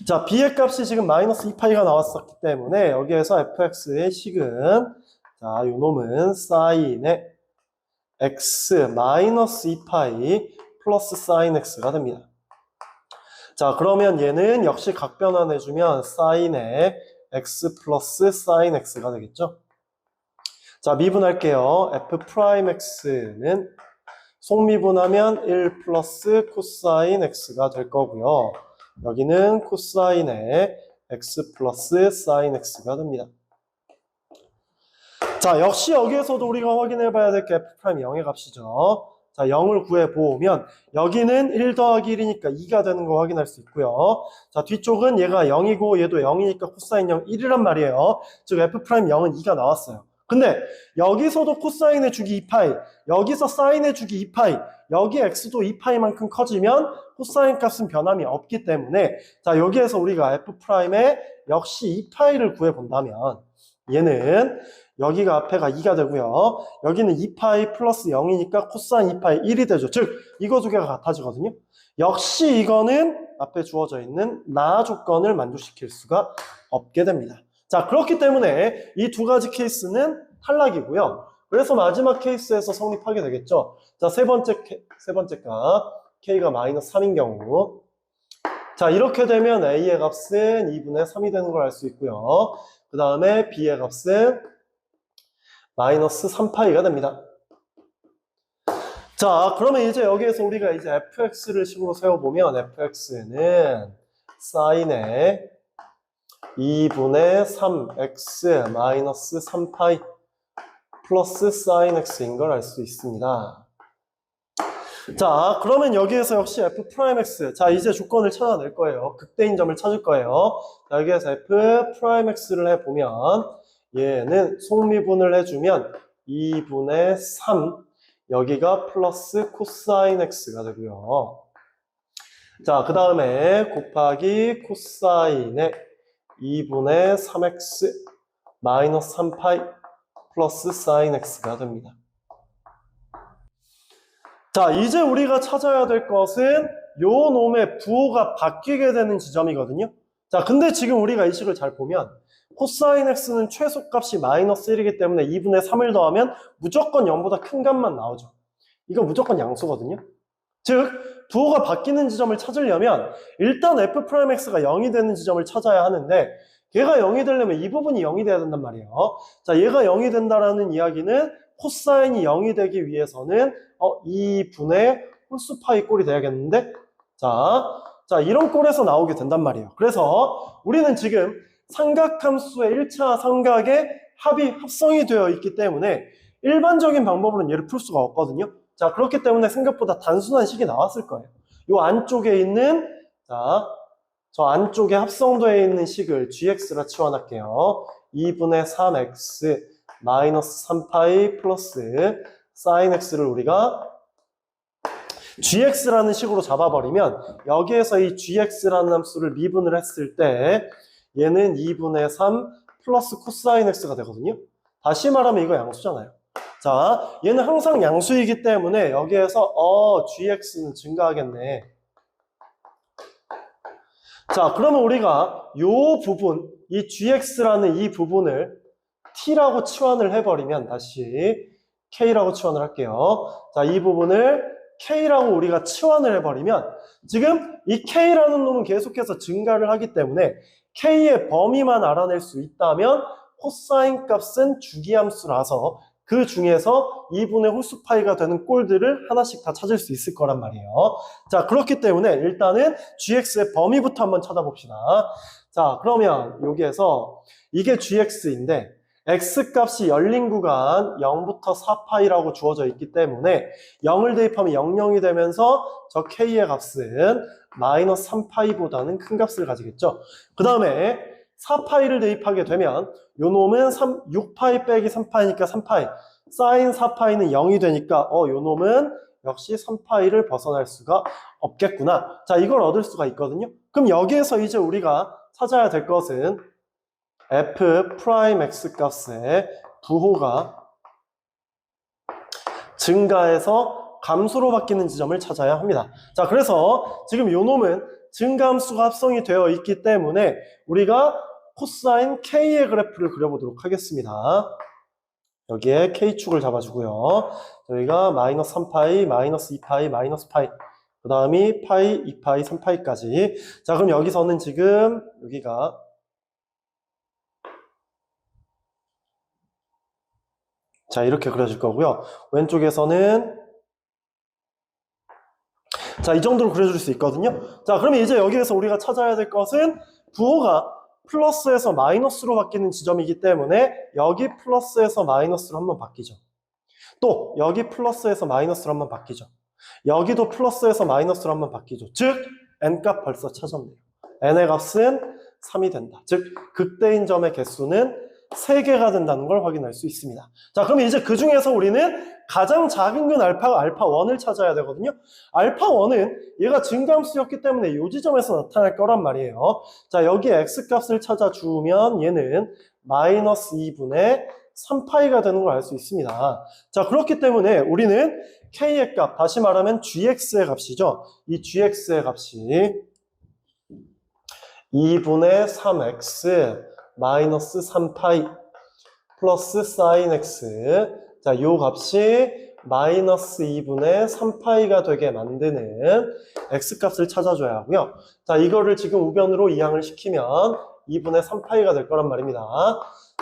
자, B의 값이 지금 마이너스 2파이가 나왔었기 때문에 여기에서 fx의 식은 자, 요 놈은 사인의 x 마이너스 2파이 플러스 사인 x가 됩니다. 자, 그러면 얘는 역시 각변환해주면 사인의 x 플러스 사인 x가 되겠죠? 자, 미분할게요. f 프라임 x는 속미분하면 1 플러스 코사인 x가 될 거고요. 여기는 코사인의 x 플러스 사인 x가 됩니다. 자, 역시 여기에서도 우리가 확인해 봐야 될 게 f 프라임 0의 값이죠. 자, 0을 구해보면 여기는 1 더하기 1이니까 2가 되는 거 확인할 수 있고요. 자, 뒤쪽은 얘가 0이고 얘도 0이니까 코사인 0 1이란 말이에요. 즉 f 프라임 0은 2가 나왔어요. 근데 여기서도 코사인의 주기 2파이, 여기서 사인의 주기 2파이, 여기 x도 2파이만큼 커지면 코사인 값은 변함이 없기 때문에 자, 여기에서 우리가 f 프라임의 역시 2파이를 구해본다면 얘는 여기가 앞에가 2가 되고요. 여기는 2파이 플러스 0이니까 코사인 2파이 1이 되죠. 즉 이거 두 개가 같아지거든요. 역시 이거는 앞에 주어져 있는 나 조건을 만족시킬 수가 없게 됩니다. 자, 그렇기 때문에 이 두 가지 케이스는 탈락이고요. 그래서 마지막 케이스에서 성립하게 되겠죠. 자, 세 번째 값 k가 마이너스 3인 경우 자, 이렇게 되면 a의 값은 2분의 3이 되는 걸 알 수 있고요. 그 다음에 b의 값은 마이너스 3파이가 됩니다. 자, 그러면 이제 여기에서 우리가 이제 fx를 식으로 세워보면 fx는 사인의 2분의 3x 마이너스 3파이 플러스 사인 x인 걸 알 수 있습니다. 자, 그러면 여기에서 역시 f 프라임 x 자, 이제 조건을 찾아낼 거예요. 극대인 점을 찾을 거예요. 자, 여기에서 f 프라임 x를 해보면 얘는 속미분을 해주면 2분의 3 여기가 플러스 코사인 x가 되고요. 자, 그 다음에 곱하기 코사인의 2분의 3x 마이너스 3파이 플러스 사인 x가 됩니다. 자, 이제 우리가 찾아야 될 것은 요 놈의 부호가 바뀌게 되는 지점이거든요. 자, 근데 지금 우리가 이 식을 잘 보면 코사인 x는 최소값이 마이너스 1이기 때문에 2분의 3을 더하면 무조건 0보다 큰 값만 나오죠. 이거 무조건 양수거든요. 즉 부호가 바뀌는 지점을 찾으려면 일단 f 프라임 x가 0이 되는 지점을 찾아야 하는데 걔가 0이 되려면 이 부분이 0이 돼야 된단 말이에요. 자, 얘가 0이 된다라는 이야기는 코사인이 0이 되기 위해서는 2분의 홀수 파이 꼴이 돼야겠는데? 자, 이런 꼴에서 나오게 된단 말이에요. 그래서 우리는 지금 삼각함수의 1차 삼각의 합성이 되어 있기 때문에 일반적인 방법으로는 얘를 풀 수가 없거든요. 자, 그렇기 때문에 생각보다 단순한 식이 나왔을 거예요. 요 안쪽에 있는, 저 안쪽에 합성되어 있는 식을 gx라 치환할게요. 2분의 3x 마이너스 3파이 플러스 sin x를 우리가 gx라는 식으로 잡아버리면 여기에서 이 gx라는 함수를 미분을 했을 때 얘는 2분의 3 플러스 코사인 x가 되거든요. 다시 말하면 이거 양수잖아요. 자, 얘는 항상 양수이기 때문에 여기에서 gx는 증가하겠네. 자, 그러면 우리가 요 부분, 이 gx라는 이 부분을 t라고 치환을 해버리면 다시 k라고 치환을 할게요. 자, 이 부분을 k라고 우리가 치환을 해버리면 지금 이 k라는 놈은 계속해서 증가를 하기 때문에 k의 범위만 알아낼 수 있다면 코사인 값은 주기함수라서 그 중에서 2분의 홀수 파이가 되는 꼴들을 하나씩 다 찾을 수 있을 거란 말이에요. 자, 그렇기 때문에 일단은 gx의 범위부터 한번 찾아봅시다. 자, 그러면 여기에서 이게 gx인데 x값이 열린 구간 0부터 4파이라고 주어져 있기 때문에 0을 대입하면 0,0이 되면서 저 k의 값은 마이너스 3파이보다는 큰 값을 가지겠죠. 그 다음에 4파이를 대입하게 되면 요 놈은 6파이 빼기 3파이니까 3파이, 사인 4파이는 0이 되니까 요 놈은 역시 3파이를 벗어날 수가 없겠구나. 자, 이걸 얻을 수가 있거든요. 그럼 여기에서 이제 우리가 찾아야 될 것은 f 프라임 x 값의 부호가 증가해서 감소로 바뀌는 지점을 찾아야 합니다. 자, 그래서 지금 요 놈은 증가함수가 합성이 되어 있기 때문에 우리가 코사인 k의 그래프를 그려보도록 하겠습니다. 여기에 k축을 잡아주고요. 저희가 마이너스 3파이, 마이너스 2파이, 마이너스 파이, 그 다음이 파이, 2파이, 3파이까지. 자, 그럼 여기서는 지금 여기가 자, 이렇게 그려질 거고요. 왼쪽에서는 자, 이 정도로 그려줄 수 있거든요. 자, 그러면 이제 여기에서 우리가 찾아야 될 것은 부호가 플러스에서 마이너스로 바뀌는 지점이기 때문에 여기 플러스에서 마이너스로 한번 바뀌죠. 또 여기 플러스에서 마이너스로 한번 바뀌죠. 여기도 플러스에서 마이너스로 한번 바뀌죠. 즉 n값 벌써 찾았네요. n의 값은 3이 된다. 즉 극대인 점의 개수는 3개가 된다는 걸 확인할 수 있습니다. 자, 그러면 이제 그 중에서 우리는 가장 작은 근 알파가 알파1을 찾아야 되거든요. 알파1은 얘가 증가함수였기 때문에 이 지점에서 나타날 거란 말이에요. 자, 여기 x값을 찾아주면 얘는 마이너스 2분의 3파이가 되는 걸 알 수 있습니다. 자, 그렇기 때문에 우리는 k의 값, 다시 말하면 gx의 값이죠. 이 gx의 값이 2분의 3x 마이너스 3파이 플러스 sin x. 자, 요 값이 마이너스 2분의 3파이가 되게 만드는 x값을 찾아줘야 하고요. 자, 이거를 지금 우변으로 이항을 시키면 2분의 3파이가 될 거란 말입니다.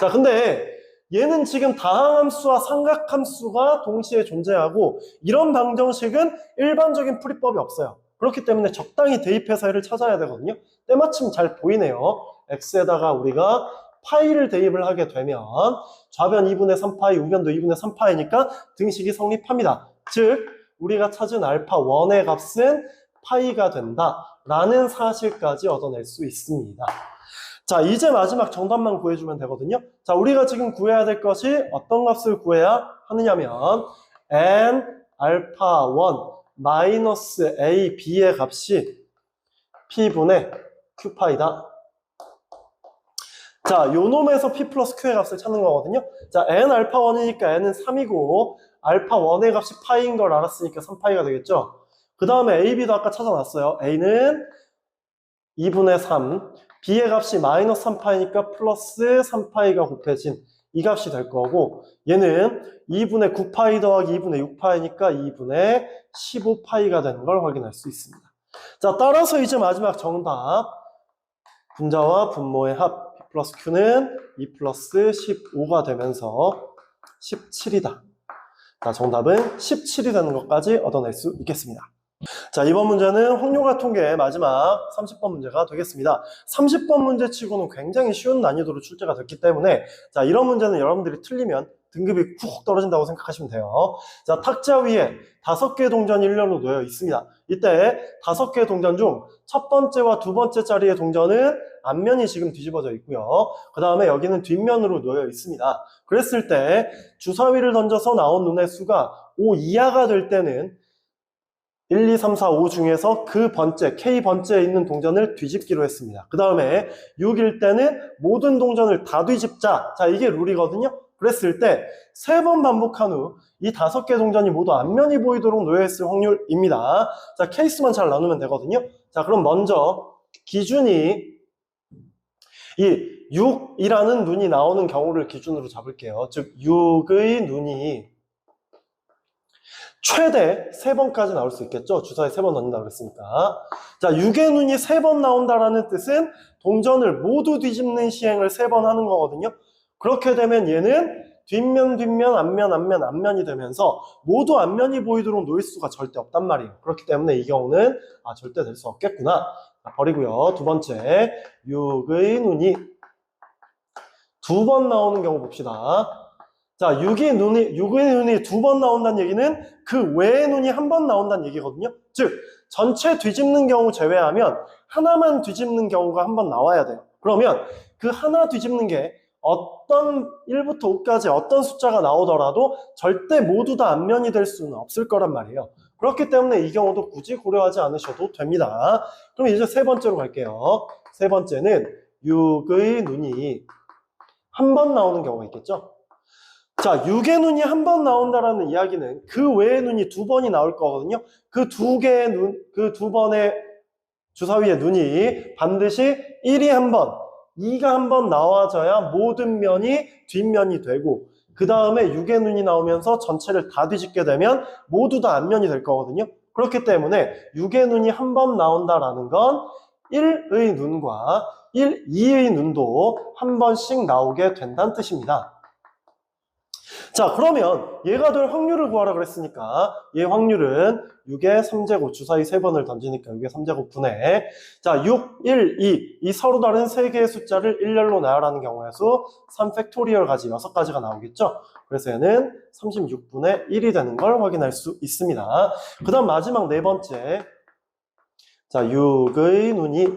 자, 근데 얘는 지금 다항함수와 삼각함수가 동시에 존재하고 이런 방정식은 일반적인 풀이법이 없어요. 그렇기 때문에 적당히 대입해서 얘를 찾아야 되거든요. 때마침 잘 보이네요. x에다가 우리가 파이를 대입을 하게 되면 좌변 2분의 3파이, 우변도 2분의 3파이니까 등식이 성립합니다. 즉 우리가 찾은 알파1의 값은 파이가 된다라는 사실까지 얻어낼 수 있습니다. 자, 이제 마지막 정답만 구해주면 되거든요. 자, 우리가 지금 구해야 될 것이 어떤 값을 구해야 하느냐면 n 알파1 마이너스 a, b의 값이 p분의 q파이다. 자, 요 놈에서 p 플러스 q의 값을 찾는 거거든요. 자, n 알파1이니까 n은 3이고 알파1의 값이 파이인 걸 알았으니까 3파이가 되겠죠. 그 다음에 a, b도 아까 찾아놨어요. a는 2분의 3, b의 값이 마이너스 3파이니까 플러스 3파이가 곱해진 이 값이 될 거고 얘는 2분의 9파이 더하기 2분의 6파이니까 2분의 15파이가 되는 걸 확인할 수 있습니다. 자, 따라서 이제 마지막 정답 분자와 분모의 합 플러스 Q는 2 플러스 15가 되면서 17이다. 자, 정답은 17이 되는 것까지 얻어낼 수 있겠습니다. 자, 이번 문제는 확률과 통계의 마지막 30번 문제가 되겠습니다. 30번 문제 치고는 굉장히 쉬운 난이도로 출제가 됐기 때문에 자, 이런 문제는 여러분들이 틀리면 등급이 훅 떨어진다고 생각하시면 돼요. 자, 탁자 위에 5개의 동전이 일렬로 놓여 있습니다. 이때 5개의 동전 중 첫 번째와 두 번째 자리의 동전은 앞면이 지금 뒤집어져 있고요. 그 다음에 여기는 뒷면으로 놓여 있습니다. 그랬을 때 주사위를 던져서 나온 눈의 수가 5 이하가 될 때는 1, 2, 3, 4, 5 중에서 그 번째, K 번째에 있는 동전을 뒤집기로 했습니다. 그 다음에 6일 때는 모든 동전을 다 뒤집자. 자, 이게 룰이거든요. 그랬을 때 3번 반복한 후 이 5개 동전이 모두 앞면이 보이도록 놓여있을 확률입니다. 자, 케이스만 잘 나누면 되거든요. 자, 그럼 먼저 기준이 이 6이라는 눈이 나오는 경우를 기준으로 잡을게요. 즉 6의 눈이 최대 3번까지 나올 수 있겠죠? 주사위 3번 넣는다고 그랬으니까. 자, 6의 눈이 3번 나온다라는 뜻은 동전을 모두 뒤집는 시행을 3번 하는 거거든요. 그렇게 되면 얘는 뒷면, 앞면이 되면서 모두 앞면이 보이도록 놓일 수가 절대 없단 말이에요. 그렇기 때문에 이 경우는 절대 될 수 없겠구나. 자, 버리고요. 두 번째, 6의 눈이 2번 나오는 경우 봅시다. 자, 6의 눈이 2번 나온다는 얘기는 그 외의 눈이 1번 나온다는 얘기거든요. 즉, 전체 뒤집는 경우 제외하면 하나만 뒤집는 경우가 1번 나와야 돼요. 그러면 그 하나 뒤집는 게 어떤 1부터 5까지 어떤 숫자가 나오더라도 절대 모두 다 앞면이 될 수는 없을 거란 말이에요. 그렇기 때문에 이 경우도 굳이 고려하지 않으셔도 됩니다. 그럼 이제 세 번째로 갈게요. 세 번째는 6의 눈이 1번 나오는 경우가 있겠죠. 자, 6의 눈이 1번 나온다라는 이야기는 그 외의 눈이 2번이 나올 거거든요. 그 두 개의 눈, 그 2번의 주사위의 눈이 반드시 1이 1번, 2가 1번 나와줘야 모든 면이 뒷면이 되고 그 다음에 6의 눈이 나오면서 전체를 다 뒤집게 되면 모두 다 앞면이 될 거거든요. 그렇기 때문에 6의 눈이 1번 나온다라는 건 1의 눈과 2의 눈도 1번씩 나오게 된다는 뜻입니다. 자, 그러면 얘가 될 확률을 구하라 그랬으니까 얘 확률은 6의 3제곱, 주사위 3번을 던지니까 6의 3제곱 분의 자, 6, 1, 2 이 서로 다른 3개의 숫자를 일렬로 나열하는 경우의 수 3팩토리얼까지 6가지가 나오겠죠. 그래서 얘는 36분의 1이 되는 걸 확인할 수 있습니다. 그 다음 마지막 네 번째, 자, 6의 눈이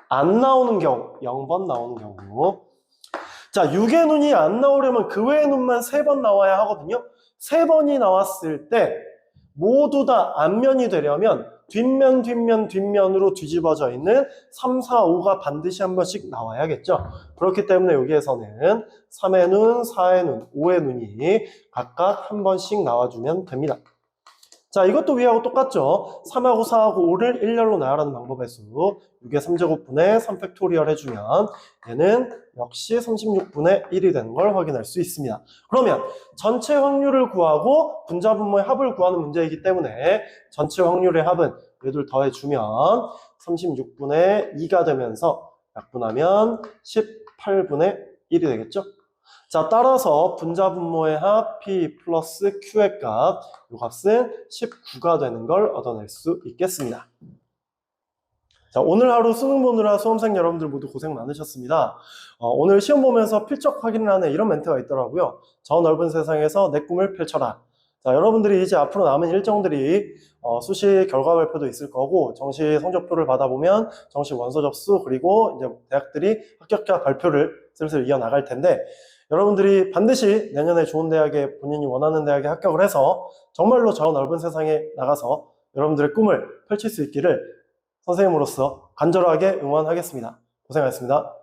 안 나오는 경우, 0번 나오는 경우. 자, 6의 눈이 안 나오려면 그 외의 눈만 3번 나와야 하거든요. 3번이 나왔을 때 모두 다 앞면이 되려면 뒷면으로 뒤집어져 있는 3, 4, 5가 반드시 한 번씩 나와야겠죠. 그렇기 때문에 여기에서는 3의 눈, 4의 눈, 5의 눈이 각각 한 번씩 나와주면 됩니다. 자, 이것도 위하고 똑같죠. 3하고 4하고 5를 일렬로 나열하는 방법의 수 6의 3제곱분의 3팩토리얼 해주면 얘는 역시 36분의 1이 되는 걸 확인할 수 있습니다. 그러면 전체 확률을 구하고 분자분모의 합을 구하는 문제이기 때문에 전체 확률의 합은 얘들 더해주면 36분의 2가 되면서 약분하면 18분의 1이 되겠죠. 자, 따라서 분자분모의 합 P 플러스 Q의 값, 이 값은 19가 되는 걸 얻어낼 수 있겠습니다. 자, 오늘 하루 수능 보느라 수험생 여러분들 모두 고생 많으셨습니다. 오늘 시험 보면서 필적 확인을 하는 이런 멘트가 있더라고요. 저 넓은 세상에서 내 꿈을 펼쳐라. 자, 여러분들이 이제 앞으로 남은 일정들이 수시 결과 발표도 있을 거고 정시 성적표를 받아보면 정시 원서 접수 그리고 이제 대학들이 합격자 발표를 슬슬 이어나갈 텐데 여러분들이 반드시 내년에 좋은 대학에 본인이 원하는 대학에 합격을 해서 정말로 저 넓은 세상에 나가서 여러분들의 꿈을 펼칠 수 있기를 선생님으로서 간절하게 응원하겠습니다. 고생하셨습니다.